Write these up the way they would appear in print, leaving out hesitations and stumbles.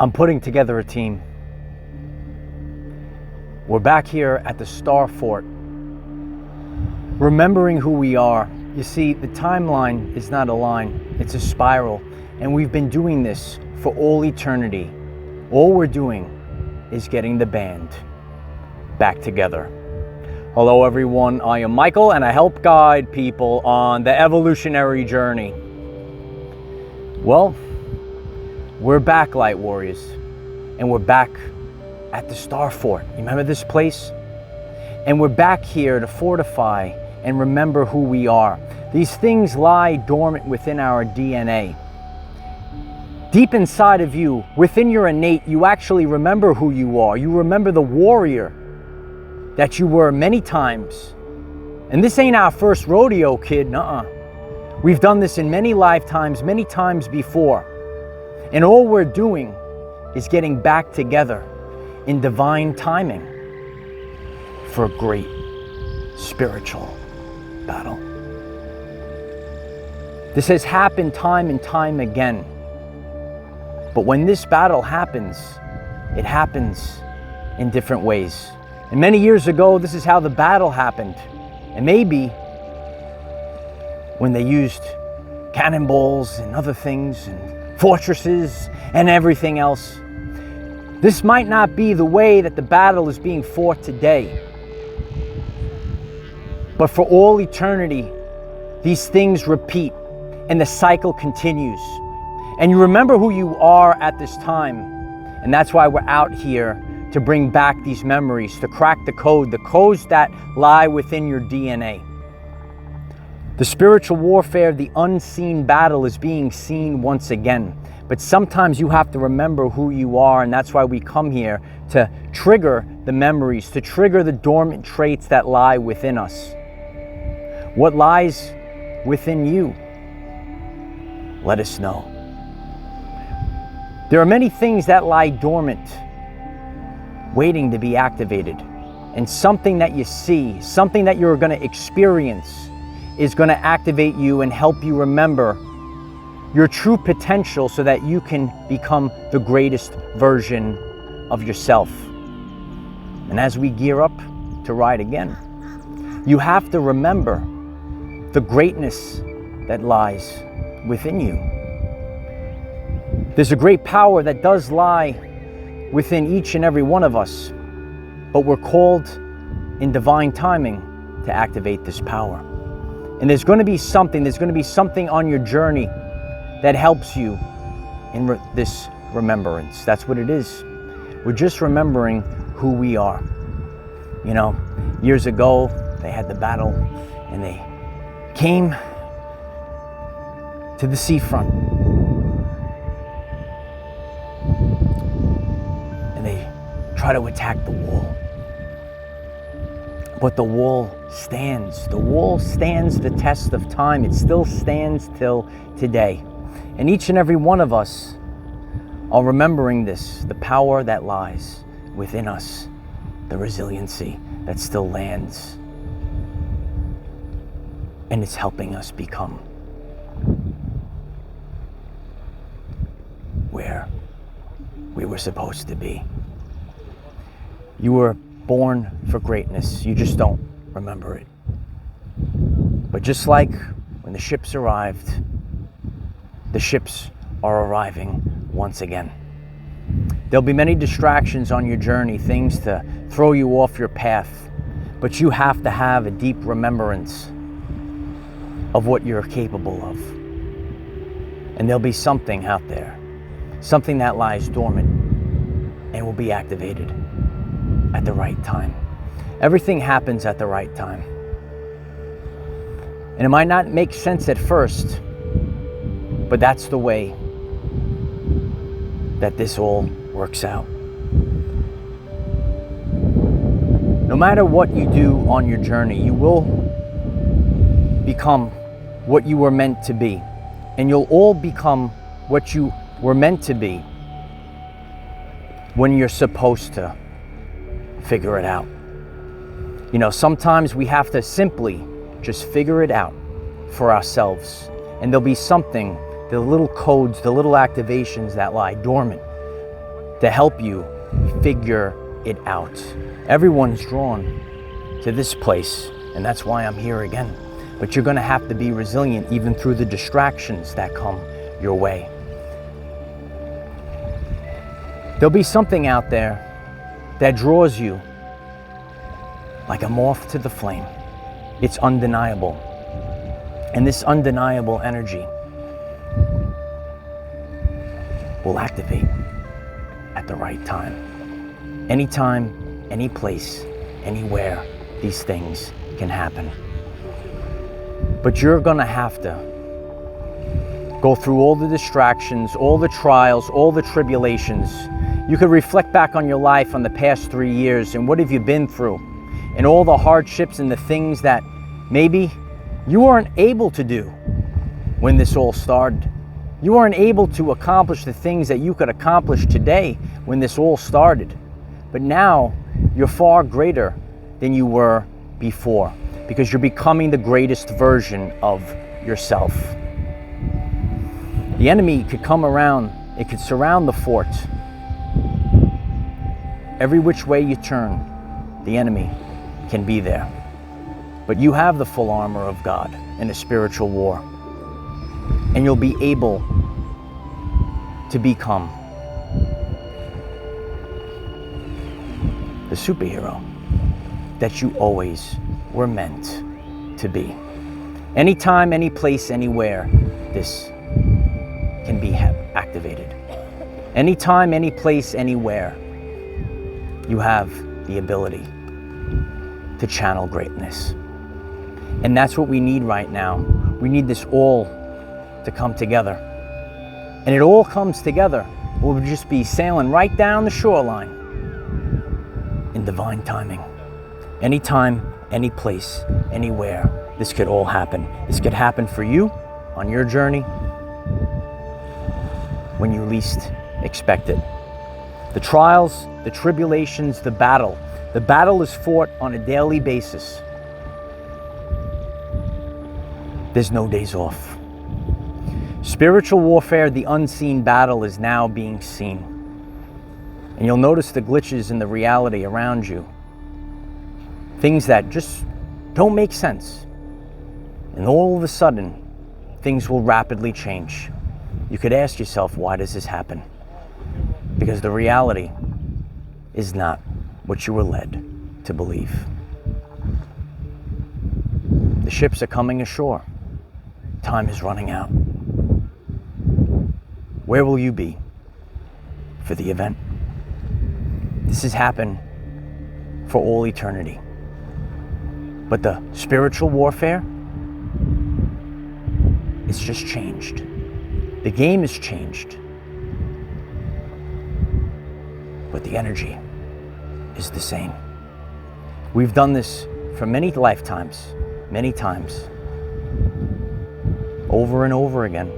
I'm putting together a team. We're back here at the Star Fort, remembering who we are. You see, the timeline is not a line, it's a spiral, and we've been doing this for all eternity. All we're doing is getting the band back together. Hello everyone, I am Michael and I help guide people on the evolutionary journey. Well, we're back, Light Warriors, and we're back at the Star Fort. You remember this place? And we're back here to fortify and remember who we are. These things lie dormant within our DNA. Deep inside of you, within your innate, you actually remember who you are. You remember the warrior that you were many times. And this ain't our first rodeo, kid, nuh-uh. We've done this in many lifetimes, many times before. And all we're doing is getting back together in divine timing for a great spiritual battle. This has happened time and time again. But when this battle happens, it happens in different ways. And many years ago, this is how the battle happened. And maybe when they used cannonballs and other things and fortresses and everything else, this might not be the way that the battle is being fought today. But for all eternity, these things repeat and the cycle continues. And you remember who you are at this time. And that's why we're out here to bring back these memories, to crack the codes that lie within your DNA. The spiritual warfare, the unseen battle is being seen once again. But sometimes you have to remember who you are, and that's why we come here to trigger the memories, to trigger the dormant traits that lie within us. What lies within you? Let us know. There are many things that lie dormant, waiting to be activated. And something that you see, something that you're going to experience is going to activate you and help you remember your true potential so that you can become the greatest version of yourself. And as we gear up to ride again, you have to remember the greatness that lies within you. There's a great power that does lie within each and every one of us, but we're called in divine timing to activate this power. And there's going to be something on your journey that helps you in this remembrance. That's what it is. We're just remembering who we are. You know, years ago, they had the battle and they came to the seafront. And they try to attack the wall. But the wall stands. The wall stands the test of time. It still stands till today. And each and every one of us are remembering this, the power that lies within us, the resiliency that still lands. And it's helping us become where we were supposed to be. You were born for greatness. You just don't remember it. But just like when the ships arrived, the ships are arriving once again. There'll be many distractions on your journey, things to throw you off your path, but you have to have a deep remembrance of what you're capable of. And there'll be something out there, something that lies dormant and will be activated at the right time. Everything happens at the right time. And it might not make sense at first, but that's the way that this all works out. No matter what you do on your journey, you will become what you were meant to be. And you'll all become what you were meant to be when you're supposed to figure it out. You know, sometimes we have to simply just figure it out for ourselves. And there'll be something, the little codes, the little activations that lie dormant to help you figure it out. Everyone's drawn to this place, and that's why I'm here again. But you're gonna have to be resilient even through the distractions that come your way. There'll be something out there that draws you like a moth to the flame. It's undeniable. And this undeniable energy will activate at the right time. Anytime, any place, anywhere, these things can happen. But you're gonna have to go through all the distractions, all the trials, all the tribulations. You could reflect back on your life on the past 3 years and what have you been through, and all the hardships and the things that maybe you weren't able to do when this all started. You weren't able to accomplish the things that you could accomplish today when this all started. But now you're far greater than you were before because you're becoming the greatest version of yourself. The enemy could come around, it could surround the fort. Every which way you turn, the enemy can be there. But you have the full armor of God in a spiritual war. And you'll be able to become the superhero that you always were meant to be. Anytime, any place, anywhere, this can be activated. Anytime, any place, anywhere, you have the ability to channel greatness. And that's what we need right now. We need this all to come together. And it all comes together. We'll just be sailing right down the shoreline in divine timing. Anytime, any place, anywhere, this could all happen. This could happen for you on your journey when you least expect it. The trials, the tribulations, the battle is fought on a daily basis. There's no days off. Spiritual warfare, the unseen battle, is now being seen. And you'll notice the glitches in the reality around you. Things that just don't make sense. And all of a sudden, things will rapidly change. You could ask yourself, why does this happen? Because the reality is not what you were led to believe. The ships are coming ashore. Time is running out. Where will you be for the event? This has happened for all eternity. But the spiritual warfare, it's just changed. The game has changed. But the energy is the same. We've done this for many lifetimes, many times, over and over again.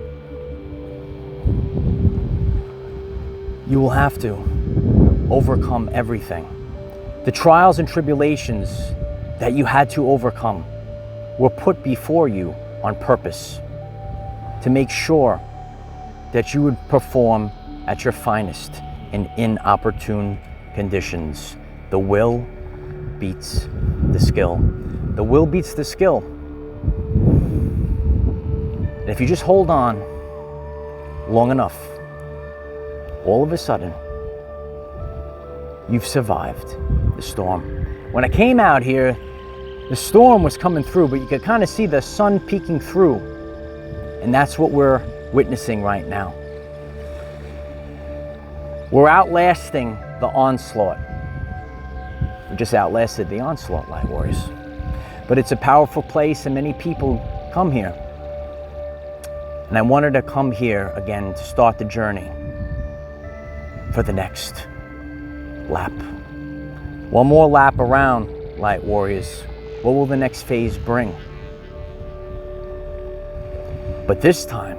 You will have to overcome everything. The trials and tribulations that you had to overcome were put before you on purpose to make sure that you would perform at your finest in inopportune conditions. The will beats the skill. The will beats the skill. And if you just hold on long enough, all of a sudden, you've survived the storm. When I came out here, the storm was coming through, but you could kind of see the sun peeking through. And that's what we're witnessing right now. We're outlasting the onslaught. We just outlasted the onslaught, Light Warriors. But it's a powerful place and many people come here. And I wanted to come here again to start the journey for the next lap. One more lap around, Light Warriors. What will the next phase bring? But this time,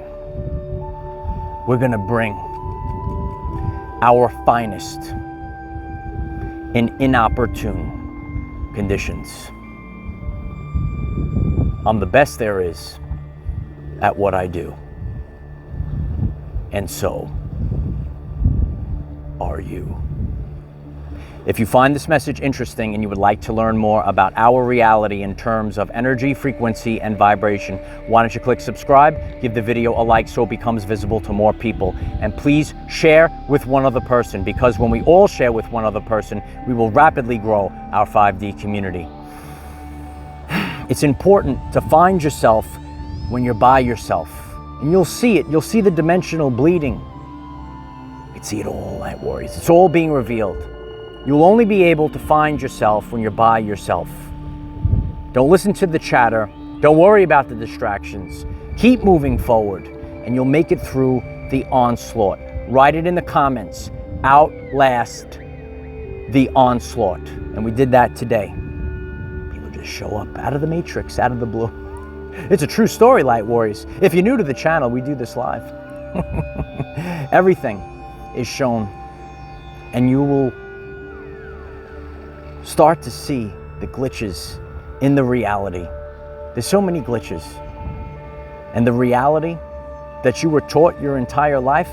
we're gonna bring our finest in inopportune conditions. I'm the best there is at what I do. And so are you. If you find this message interesting and you would like to learn more about our reality in terms of energy, frequency, and vibration, why don't you click subscribe, give the video a like so it becomes visible to more people, and please share with one other person, because when we all share with one other person, we will rapidly grow our 5D community. It's important to find yourself when you're by yourself, and you'll see it. You'll see the dimensional bleeding. You can see it all, Light Warriors. It's all being revealed. You'll only be able to find yourself when you're by yourself. Don't listen to the chatter. Don't worry about the distractions. Keep moving forward, and you'll make it through the onslaught. Write it in the comments. Outlast the onslaught. And we did that today. People just show up out of the matrix, out of the blue. It's a true story, Light Warriors. If you're new to the channel, we do this live. Everything is shown, and you will start to see the glitches in the reality. There's so many glitches. And the reality that you were taught your entire life,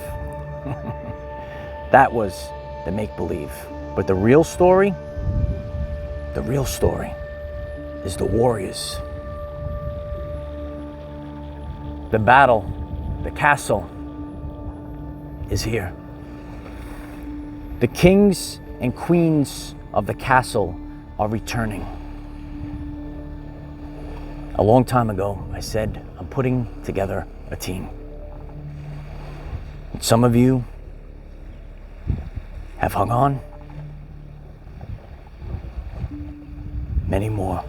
that was the make-believe. But the real story is the warriors. The battle, the castle is here. The kings and queens of the castle are returning. A long time ago, I said, I'm putting together a team. And some of you have hung on. Many more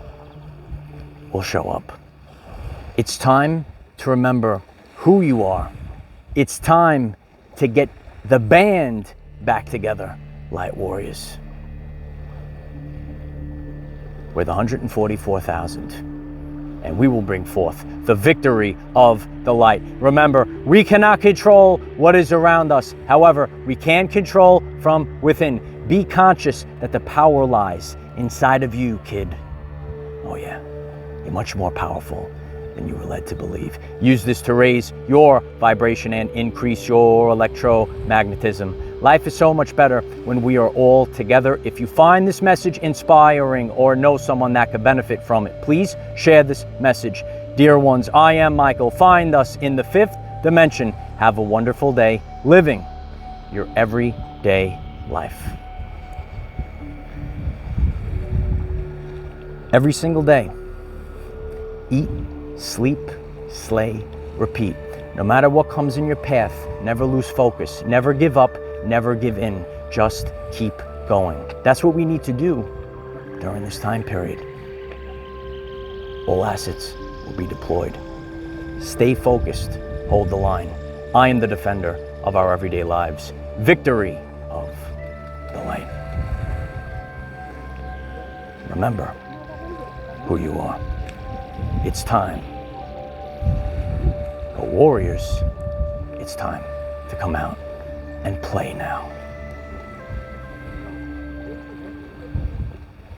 will show up. It's time to remember who you are. It's time to get the band back together, Light Warriors. With 144,000, and we will bring forth the victory of the light. Remember, we cannot control what is around us. However, we can control from within. Be conscious that the power lies inside of you, kid. Oh yeah, you're much more powerful than you were led to believe. Use this to raise your vibration and increase your electromagnetism. Life is so much better when we are all together. If you find this message inspiring or know someone that could benefit from it, please share this message. Dear ones, I am Michael. Find us in the 5th dimension. Have a wonderful day living your everyday life. Every single day, eat, sleep, slay, repeat. No matter what comes in your path, never lose focus, never give up, never give in. Just keep going. That's what we need to do during this time period. All assets will be deployed. Stay focused, hold the line. I am the defender of our everyday lives. Victory of the light. Remember who you are. It's time. The warriors, it's time to come out and play now.